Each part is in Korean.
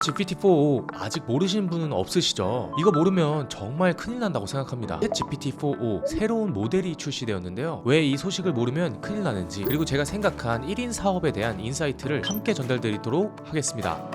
GPT-4o 아직 모르시는 분은 없으시죠? 이거 모르면 정말 큰일 난다고 생각합니다. 챗 GPT-4o 새로운 모델이 출시되었는데요. 왜 이 소식을 모르면 큰일 나는지, 그리고 제가 생각한 1인 사업에 대한 인사이트를 함께 전달드리도록 하겠습니다.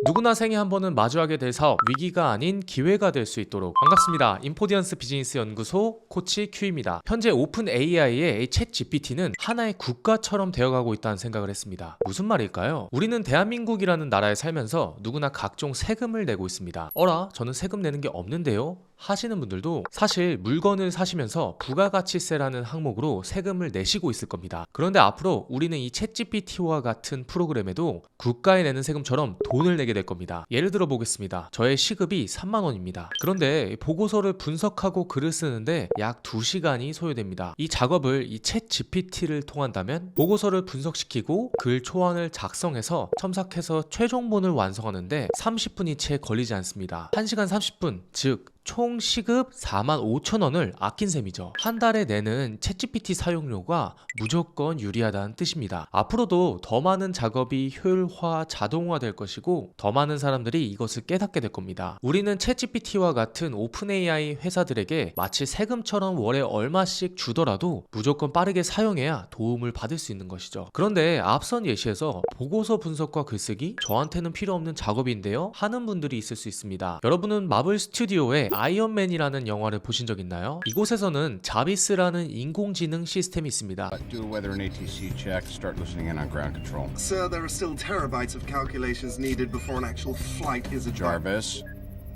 누구나 생애 한 번은 마주하게 될 사업, 위기가 아닌 기회가 될 수 있도록. 반갑습니다. 인포디언스 비즈니스 연구소 코치 큐입니다. 현재 오픈 AI의 챗 GPT는 하나의 국가처럼 되어가고 있다는 생각을 했습니다. 무슨 말일까요? 우리는 대한민국이라는 나라에 살면서 누구나 각종 세금을 내고 있습니다. 어라? 저는 세금 내는 게 없는데요? 하시는 분들도 사실 물건을 사시면서 부가가치세라는 항목으로 세금을 내시고 있을 겁니다. 그런데 앞으로 우리는 이 챗GPT와 같은 프로그램에도 국가에 내는 세금처럼 돈을 내게 될 겁니다. 예를 들어 보겠습니다. 저의 시급이 3만 원입니다. 그런데 보고서를 분석하고 글을 쓰는데 약 2시간이 소요됩니다. 이 작업을 이 챗GPT를 통한다면 보고서를 분석시키고 글 초안을 작성해서 첨삭해서 최종본을 완성하는데 30분이 채 걸리지 않습니다. 1시간 30분, 즉 총 시급 45,000원을 아낀 셈이죠. 한 달에 내는 챗GPT 사용료가 무조건 유리하다는 뜻입니다. 앞으로도 더 많은 작업이 효율화, 자동화 될 것이고 더 많은 사람들이 이것을 깨닫게 될 겁니다. 우리는 챗GPT와 같은 오픈 AI 회사들에게 마치 세금처럼 월에 얼마씩 주더라도 무조건 빠르게 사용해야 도움을 받을 수 있는 것이죠. 그런데 앞선 예시에서 보고서 분석과 글쓰기, 저한테는 필요 없는 작업인데요? 하는 분들이 있을 수 있습니다. 여러분은 마블 스튜디오의 아이언맨이라는 영화를 보신 적 있나요? 이곳에서는 자비스라는 인공지능 시스템이 있습니다. Do the weather and ATC check. Start listening in on ground control. Sir, there are still terabytes of calculations needed before an actual flight is a Jarvis,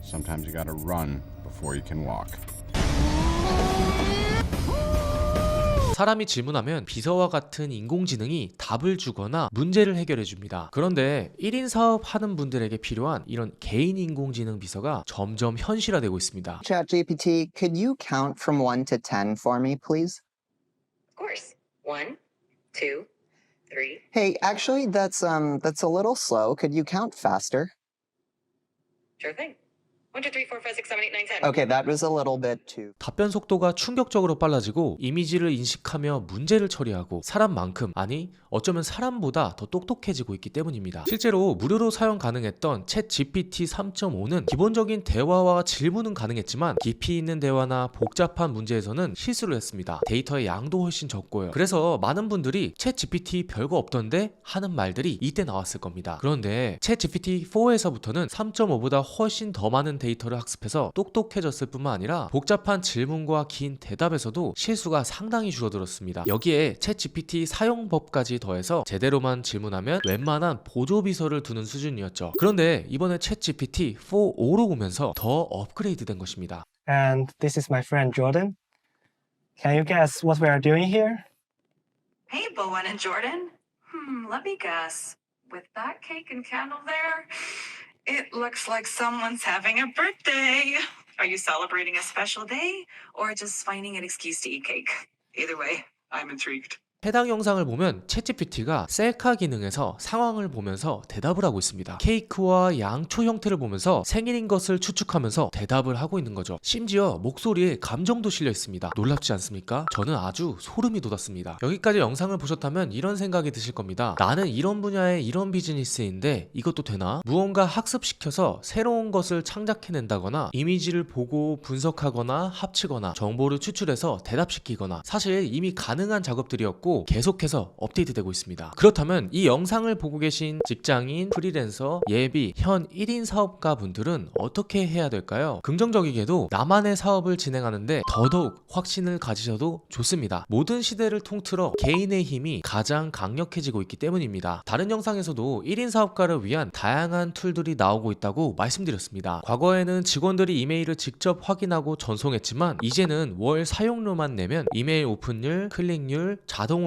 sometimes you gotta run before you can walk. 사람이 질문하면 비서와 같은 인공지능이 답을 주거나 문제를 해결해 줍니다. 그런데 1인 사업 하는 분들에게 필요한 이런 개인 인공지능 비서가 점점 현실화되고 있습니다. ChatGPT, could you count from 1 to 10 for me, please? Of course. 1, 2, 3. Hey, actually, that's a little slow. Could you count faster? Sure thing. 1, 2, 3, 4, 5, 6, 7, 8, 9, 10. Okay, that was a little bit too. 답변 속도가 충격적으로 빨라지고 이미지를 인식하며 문제를 처리하고 사람만큼, 아니 어쩌면 사람보다 더 똑똑해지고 있기 때문입니다. 실제로 무료로 사용 가능했던 챗 GPT 3.5는 기본적인 대화와 질문은 가능했지만 깊이 있는 대화나 복잡한 문제에서는 실수를 했습니다. 데이터의 양도 훨씬 적고요. 그래서 많은 분들이 챗 GPT 별거 없던데 하는 말들이 이때 나왔을 겁니다. 그런데 챗 GPT 4에서부터는 3.5보다 훨씬 더 많은 데이터를 학습해서 똑똑해졌을 뿐만 아니라 복잡한 질문과 긴 대답에서도 실수가 상당히 줄어들었습니다. 여기에 챗 GPT 사용법까지 더해서 제대로만 질문하면 웬만한 보조비서를 두는 수준이었죠. 그런데 이번에 챗 GPT 4.5로 오면서 더 업그레이드 된 것입니다. And this is my friend Jordan. Can you guess what we are doing here? Hey, Bowen and Jordan. Let me guess. With that cake and candle there, it looks like someone's having a birthday. Are you celebrating a special day or just finding an excuse to eat cake? Either way, I'm intrigued. 해당 영상을 보면 챗GPT가 셀카 기능에서 상황을 보면서 대답을 하고 있습니다. 케이크와 양초 형태를 보면서 생일인 것을 추측하면서 대답을 하고 있는 거죠. 심지어 목소리에 감정도 실려 있습니다. 놀랍지 않습니까? 저는 아주 소름이 돋았습니다. 여기까지 영상을 보셨다면 이런 생각이 드실 겁니다. 나는 이런 분야의 이런 비즈니스인데 이것도 되나? 무언가 학습시켜서 새로운 것을 창작해낸다거나 이미지를 보고 분석하거나 합치거나 정보를 추출해서 대답시키거나, 사실 이미 가능한 작업들이었고 계속해서 업데이트되고 있습니다. 그렇다면 이 영상을 보고 계신 직장인, 프리랜서, 예비, 현 1인 사업가 분들은 어떻게 해야 될까요? 긍정적이게도 나만의 사업을 진행하는데 더더욱 확신을 가지셔도 좋습니다. 모든 시대를 통틀어 개인의 힘이 가장 강력해지고 있기 때문입니다. 다른 영상에서도 1인 사업가를 위한 다양한 툴들이 나오고 있다고 말씀드렸습니다. 과거에는 직원들이 이메일을 직접 확인하고 전송했지만 이제는 월 사용료만 내면 이메일 오픈율, 클릭률, 자동화까지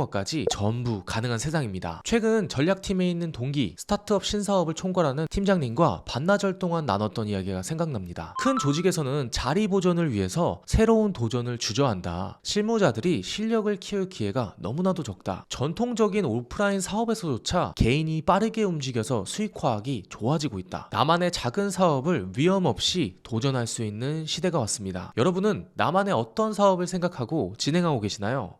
전부 가능한 세상입니다. 최근 전략팀에 있는 동기, 스타트업 신사업을 총괄하는 팀장님과 반나절 동안 나눴던 이야기가 생각납니다. 큰 조직에서는 자리 보존을 위해서 새로운 도전을 주저한다. 실무자들이 실력을 키울 기회가 너무나도 적다. 전통적인 오프라인 사업에서조차 개인이 빠르게 움직여서 수익화하기 좋아지고 있다. 나만의 작은 사업을 위험 없이 도전할 수 있는 시대가 왔습니다. 여러분은 나만의 어떤 사업을 생각하고 진행하고 계시나요?